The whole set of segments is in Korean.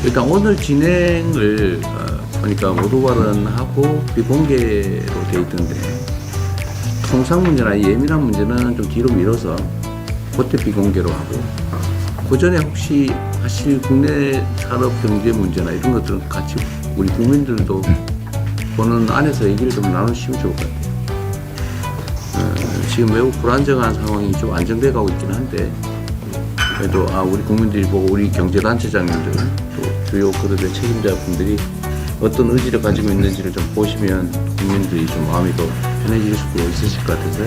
일단 오늘 진행을 보니까 모두 발언하고 비공개로 돼 있던데, 통상 문제나 예민한 문제는 좀 뒤로 미뤄서 그때 비공개로 하고, 그 전에 혹시 하실 국내 산업 경제 문제나 이런 것들은 같이 우리 국민들도 보는 안에서 얘기를 좀 나누시면 좋을 것 같아요. 지금 매우 불안정한 상황이 좀 안정돼 가고 있긴 한데, 그래도 우리 국민들이 보고 우리 경제단체장님들 또 주요 그룹의 책임자분들이 어떤 의지를 가지고 있는지를 좀 보시면 국민들이 좀 마음이 더 편해질 수도 있으실 것 같아서,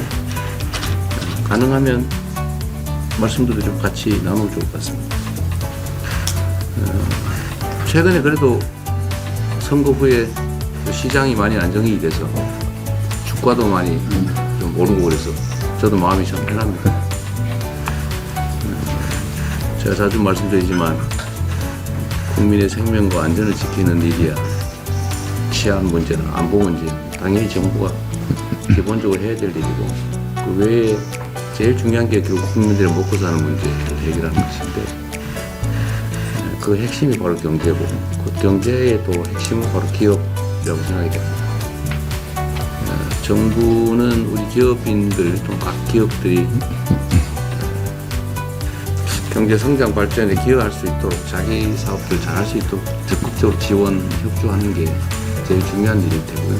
가능하면 말씀들도 좀 같이 나누면 좋을 것 같습니다. 최근에 그래도 선거 후에 시장이 많이 안정이 돼서 주가도 많이 좀 오르고 그래서 저도 마음이 참 편합니다. 제가 자주 말씀드리지만 국민의 생명과 안전을 지키는 일이야 치안 문제나 안보 문제 당연히 정부가 기본적으로 해야 될 일이고, 그 외에 제일 중요한 게 결국 국민들의 먹고 사는 문제를 해결하는 것인데, 그 핵심이 바로 경제고, 그 경제의 또 핵심은 바로 기업이라고 생각이 됩니다. 정부는 우리 기업인들, 또 각 기업들이 경제 성장 발전에 기여할 수 있도록 자기 사업들 잘할 수 있도록 적극적으로 지원, 협조하는 게 제일 중요한 일일 테고요.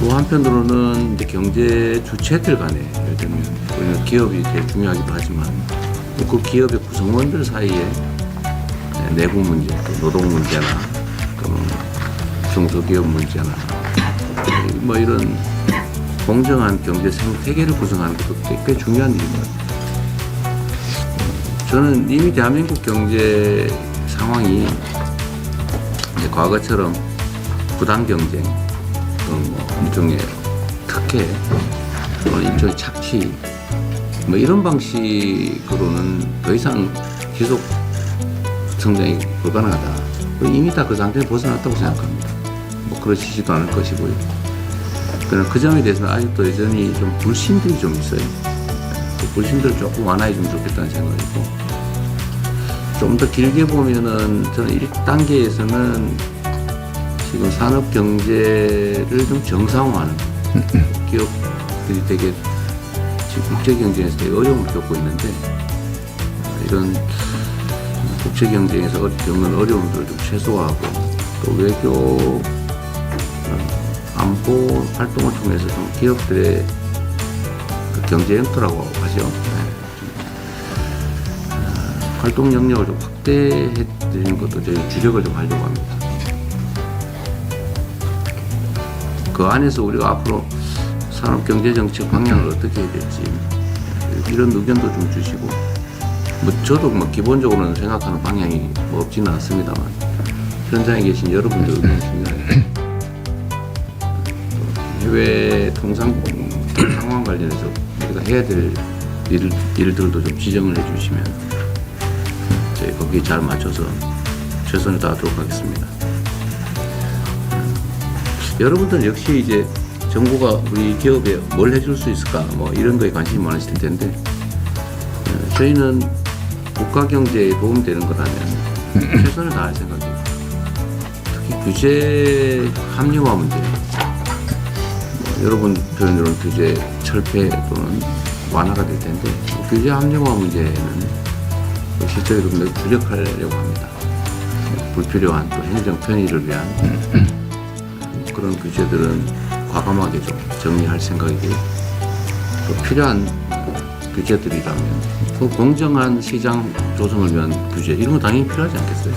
또 한편으로는 이제 경제 주체들 간에, 예를 들면 우리는 기업이 제일 중요하기도 하지만 그 기업의 구성원들 사이에 내부 문제, 또 노동 문제나 중소기업 문제나 뭐 이런 공정한 경제 생태계를 구성하는 것도 꽤 중요한 일인 것 같아요. 저는 이미 대한민국 경제 상황이 이제 과거처럼 부당 경쟁, 뭐 일종의 특혜, 일종의 착취, 뭐 이런 방식으로는 더 이상 지속 성장이 불가능하다. 이미 다 그 상태에 벗어났다고 생각합니다. 뭐 그러시지도 않을 것이고요. 그러나 그 점에 대해서는 아직도 여전히 좀 불신들이 좀 있어요. 그 불신들을 조금 완화해주면 좋겠다는 생각이고, 좀 더 길게 보면은 저는 1단계에서는 지금 산업 경제를 좀 정상화하는, 기업들이 되게 지금 국제 경쟁에서 되게 어려움을 겪고 있는데, 이런 국제 경쟁에서 겪는 어려움들을 좀 최소화하고, 또 외교 안보 활동을 통해서 좀 기업들의 그 경제 영토라고 하죠. 활동 영역을 좀 확대해 드리는 것도 저희 주력을 좀 하려고 합니다. 그 안에서 우리가 앞으로 산업경제정책 방향을 어떻게 해야 될지 이런 의견도 좀 주시고, 뭐 저도 뭐 기본적으로는 생각하는 방향이 뭐 없지는 않습니다만 현장에 계신 여러분들 의견이 중요해요. 해외 통상 상황 관련해서 우리가 해야 될 일들도 좀 지정을 해주시면 저희 거기에 잘 맞춰서 최선을 다하도록 하겠습니다. 여러분들 역시 이제 정부가 우리 기업에 뭘 해줄 수 있을까, 뭐 이런 거에 관심이 많으실 텐데, 저희는 국가 경제에 도움되는 거라면 최선을 다할 생각이에요. 특히 규제 합리화 문제, 여러분 표현으로는 규제 철폐 또는 완화가 될 텐데, 규제 합리화 문제는 실제로 매우 주력하려고 합니다. 불필요한 또 행정 편의를 위한 그런 규제들은 과감하게 좀 정리할 생각이고요. 또 필요한 규제들이라면 그 공정한 시장 조성을 위한 규제, 이런 거 당연히 필요하지 않겠어요?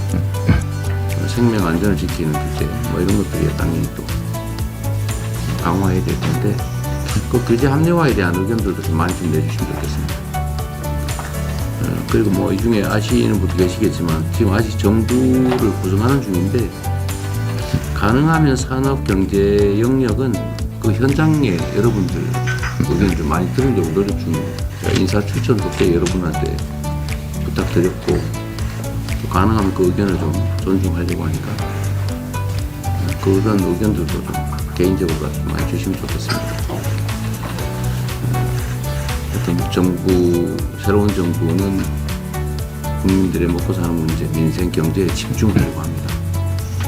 생명 안전을 지키는 규제, 뭐 이런 것들이 당연히 또 강화해야 될 텐데, 그 규제 합리화에 대한 의견들도 좀 많이 좀 내주시면 좋겠습니다. 그리고 뭐 이 중에 아시는 분도 계시겠지만 지금 아직 정부를 구성하는 중인데, 가능하면 산업 경제 영역은 그 현장에 여러분들 의견을 좀 많이 들으려고 노력 중입니다. 제가 인사 추천 그때 여러분한테 부탁드렸고, 또 가능하면 그 의견을 좀 존중하려고 하니까 그런 의견들도 좀 개인적으로 많이 주시면 좋겠습니다. 하여튼 새로운 정부는 국민들의 먹고 사는 문제, 민생, 경제에 집중하려고 합니다.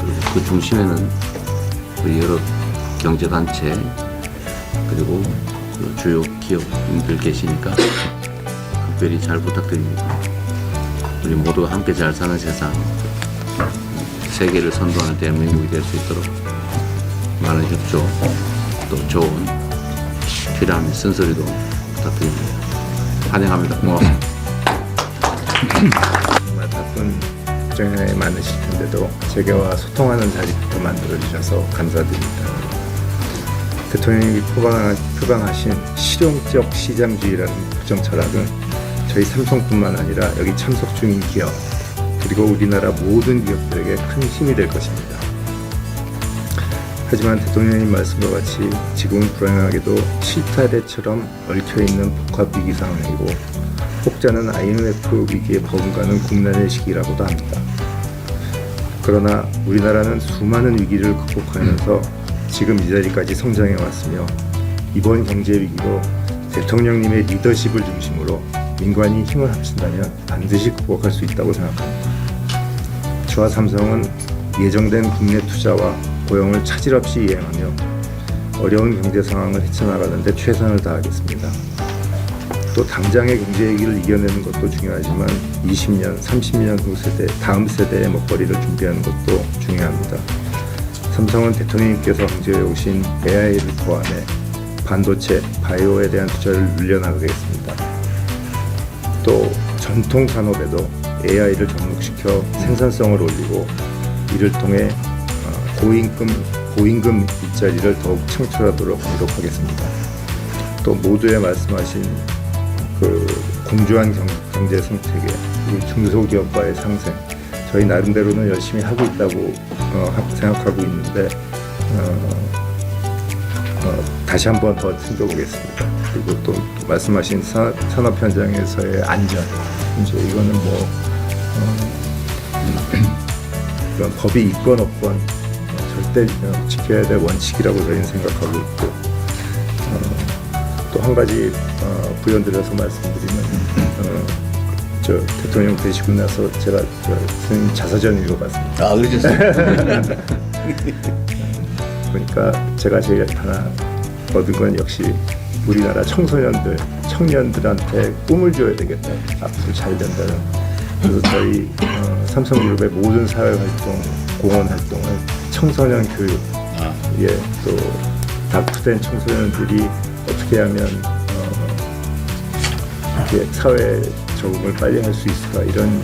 그리고 그 중심에는 그 여러 경제단체 그리고 그 주요 기업인들 계시니까 특별히 잘 부탁드립니다. 우리 모두가 함께 잘 사는 세상, 세계를 선도하는 대한민국이 될 수 있도록 많은 협조, 또 좋은 필요한 쓴소리도 부탁드립니다. 환영합니다. 고맙습니다. 정말 바쁜 국정에 많으실 텐데도 재계와 소통하는 자리부터 만들어주셔서 감사드립니다. 대통령이 표방하신 실용적 시장주의라는 국정 철학은 저희 삼성뿐만 아니라 여기 참석 중인 기업 그리고 우리나라 모든 기업들에게 큰 힘이 될 것입니다. 하지만 대통령님 말씀과 같이 지금은 불행하게도 실타래처럼 얽혀있는 복합위기 상황이고 혹자는 IMF 위기에 버금가는 국난의 시기라고도 합니다. 그러나 우리나라는 수많은 위기를 극복하면서 지금 이 자리까지 성장해 왔으며 이번 경제 위기도 대통령님의 리더십을 중심으로 민관이 힘을 합친다면 반드시 극복할 수 있다고 생각합니다. 저와 삼성은 예정된 국내 투자와 고용을 차질 없이 이행하며 어려운 경제 상황을 헤쳐나가는 데 최선을 다하겠습니다. 또 당장의 경제 위기를 이겨내는 것도 중요하지만 20년, 30년 후 세대, 다음 세대의 먹거리를 준비하는 것도 중요합니다. 삼성은 대통령님께서 강조해 오신 AI를 포함해 반도체, 바이오에 대한 투자를 늘려나가겠습니다. 또 전통 산업에도 AI를 접목시켜 생산성을 올리고 이를 통해 고임금 일자리를 더욱 창출하도록 노력하겠습니다. 또 모두에 말씀하신 그 공정한 경제 생태계, 그리고 중소기업과의 상생, 저희 나름대로는 열심히 하고 있다고 생각하고 있는데 다시 한번 더 챙겨보겠습니다. 그리고 또 말씀하신 산업 현장에서의 안전, 이제 이거는 뭐 그런 법이 있건 없건 절대 지켜야 될 원칙이라고 저희는 생각하고 있고, 또 한 가지 부연드려서 말씀드리면 저 대통령 되시고 나서 제가 선생님 자서전 읽어봤습니다. 아, 그러셨어요? 그러니까 제가 제일 하나 얻은 건 역시 우리나라 청년들한테 꿈을 줘야 되겠다. 앞으로 잘 된다는. 그래서 저희 삼성그룹의 모든 사회활동, 공헌 활동을 청소년 교육에 또 낙후된 청소년들이 어떻게 하면 사회 적응을 빨리 할 수 있을까, 이런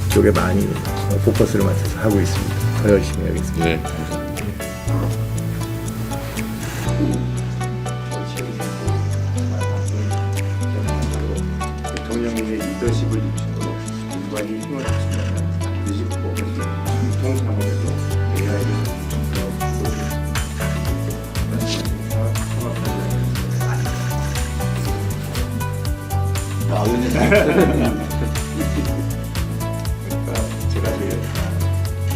쪽에 많이 포커스를 맞춰서 하고 있습니다. 더 열심히 하겠습니다. 네. 대통령님의 리더십을 중심으로 민관이 힘을 합친다면 반드시 극복할 수 있는 전통 산업에도 AI를 그러니까 제가 제일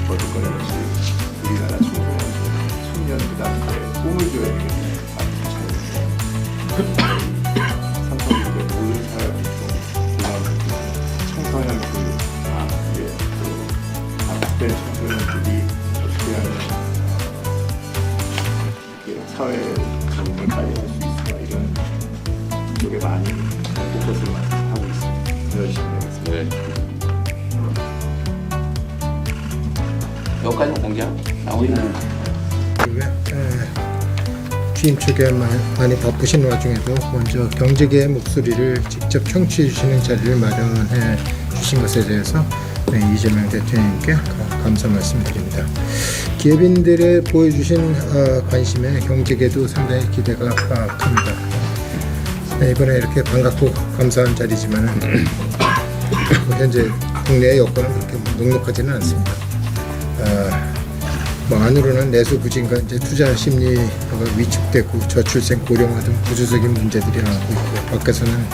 얻을 거는 역시 우리나라 청년들한테 꿈을 줘야 되겠네요. 삼성그룹의 모든 사회활동, 청소년 교육, 또 낙후된 청소년들이 어떻게 하면 사회 적응을 빨리 할 수 있을까, 이런 쪽에 많이 포커스를 하고 있습니다. 열심히 하겠습니다. 네. 여기까지 공개하고 나오겠네요. 취임 초기에 많이 바쁘신 와중에도 먼저 경제계의 목소리를 직접 청취해 주시는 자리를 마련해 주신 것에 대해서 이재명 대통령님께 감사 말씀드립니다. 기업인들의 보여주신 관심에 경제계도 상당히 기대가 큽니다. 이번에 이렇게 반갑고 감사한 자리지만 현재 국내의 여건은 그렇게 넉넉하지는 않습니다. 안으로는 내수 부진과 이제 투자 심리가 위축되고 저출생 고령화 등 구조적인 문제들이 나오고 있고, 밖에서는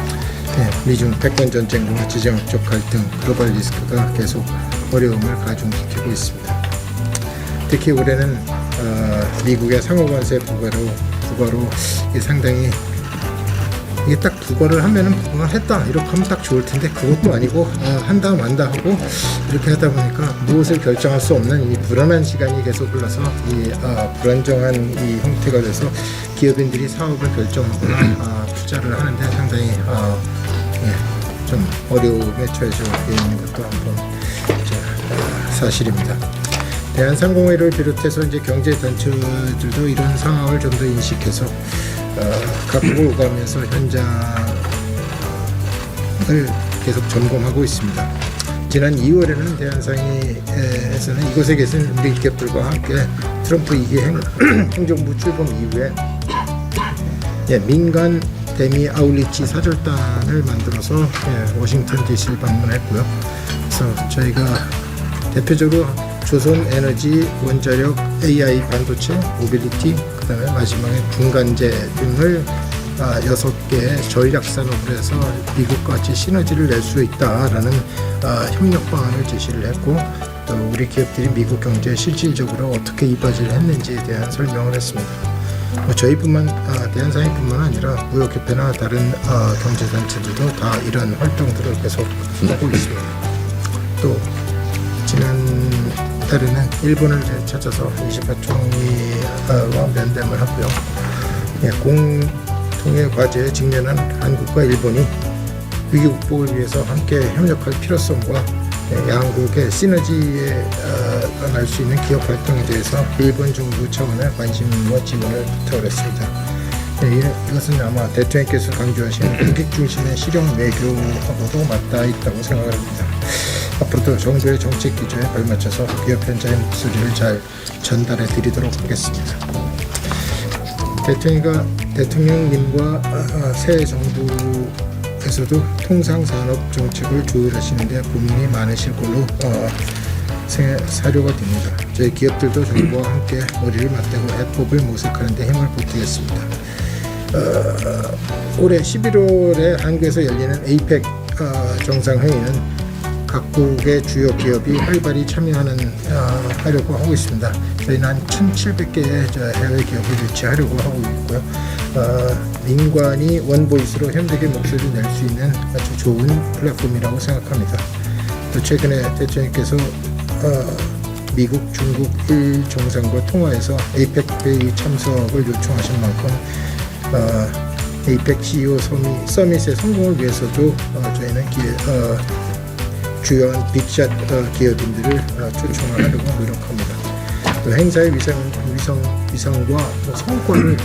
미중 패권 전쟁과 지정학적 갈등, 글로벌 리스크가 계속 어려움을 가중시키고 있습니다. 특히 올해는 미국의 상호관세 부과로 상당히 이게 딱 부과를 하면은 부과했다 이렇게 하면 딱 좋을 텐데 그것도 아니고 한다 만다 하고 이렇게 하다 보니까 무엇을 결정할 수 없는 이 불안한 시간이 계속 흘러서 이 불안정한 이 형태가 돼서 기업인들이 사업을 결정하거나 투자를 하는데 상당히 좀 어려움에 처해져 있는 것도 한번 사실입니다. 대한상공회를 비롯해서 이제 경제단체들도 이런 상황을 좀 더 인식해서 각국을 오가면서 현장을 계속 점검하고 있습니다. 지난 2월에는 대한상의에서는 이곳에 계신 우리 기업들과 함께 트럼프 2기 행정부 출범 이후에 민간 대미 아울리치 사절단을 만들어서 워싱턴 DC를 방문했고요. 그래서 저희가 대표적으로 조선에너지, 원자력, AI 반도체, 모빌리티, 그 다음에 마지막에 분간제 등을 6개의 전략 산업을 해서 미국과 같이 시너지를 낼 수 있다라는 협력 방안을 제시를 했고, 또 우리 기업들이 미국 경제에 실질적으로 어떻게 이바지를 했는지에 대한 설명을 했습니다. 저희뿐만 대한상의뿐만 아니라 무역협회나 다른 경제단체들도 다 이런 활동들을 계속 하고 있습니다. 또 지난 달에는 일본을 찾아서 28총리와 면담을 하고요. 공통의 과제에 직면한 한국과 일본이 위기 극복을 위해서 함께 협력할 필요성과 양국의 시너지에 날 수 있는 기업 활동에 대해서 일본 정부 차원의 관심과 지원을 부탁을 했습니다. 이것은 아마 대통령께서 강조하신 국익 중심의 실용 외교하고도 맞닿아 있다고 생각을 합니다. 앞으로도 정부의 정책 기조에 발맞춰서 기업 현장의 목소리를 잘 전달해 드리도록 하겠습니다. 대통령님과 새 정부에서도 통상산업 정책을 조율하시는데 고민이 많으실 걸로 사료가 됩니다. 저희 기업들도 정부와 함께 머리를 맞대고 해법을 모색하는 데 힘을 보태겠습니다. 올해 11월에 한국에서 열리는 APEC 정상회의는 각국의 주요 기업이 활발히 참여하려고 하고 있습니다. 저희는 한 1,700개의 해외 기업을 유치하려고 하고 있고요. 민관이 원보이스로 현대계 목소리를 낼 수 있는 아주 좋은 플랫폼이라고 생각합니다. 또 최근에 대통령께서 미국, 중국, 일 정상과 통화해서 APEC 회의 참석을 요청하신 만큼 APEC CEO 서밋의 성공을 위해서도 저희는 주요한 빅샷 기업인들을 초청하려고 노력합니다. 또 행사의 위상과 성과를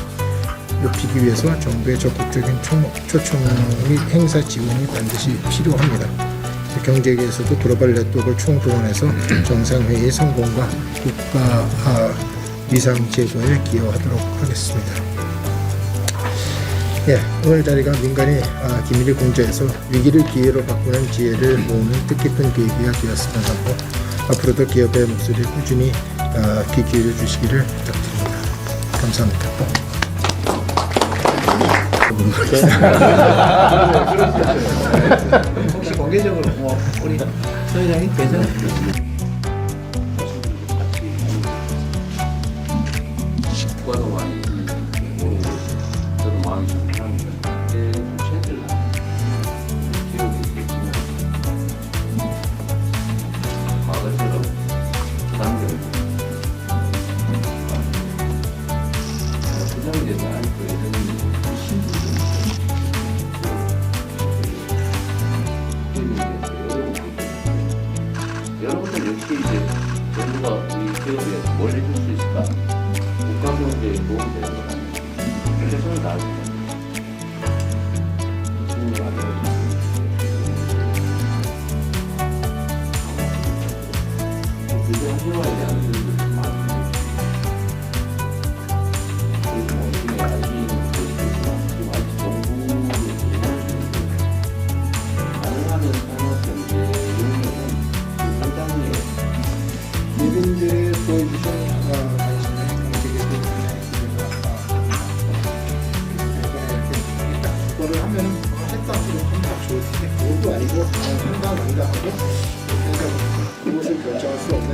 높이기 위해서 정부의 적극적인 초청 및 행사 지원이 반드시 필요합니다. 경제계에서도 글로벌 네트워크를 총동원해서 정상회의의 성공과 국가 위상 제고에 기여하도록 하겠습니다. 오늘 자리가 민간이 기밀을 공조해서 위기를 기회로 바꾸는 지혜를 모으는 뜻깊은 계기가 되었으면 하고, 앞으로도 기업의 목소리에 꾸준히 귀 기울여 주시기를 부탁드립니다. 감사합니다. 혹시 공개적으로 우리 서 회장님 괜찮으세요? 국가도 많이 모르고 저도 마음이 좀 편합니다. 최대를 기업이 있겠지만 과거처럼 부담경제 부담되지 않고 예전에 여러분들 역시 이제 정부가 우리 기업에 뭘 해줄 수 있을까? 국가 경제에 도움이 되는 것 아니에요? 최선을 다하시면 질문을 안 해요. 그게 하시와야 되는 분들이 많습니다. 그리고 뭐 이게 아시는 것도 있지만 지금 아직 정부를 진행할 수 있는 가능하면 산업 경제 이런 거는 상당히 국민들의 보여주신 관심에 경제계도 그거를 하면은 했다 하면 딱 좋을 텐데 그것도 아니고 한다 만다 하고 그것을 결정할 수 없는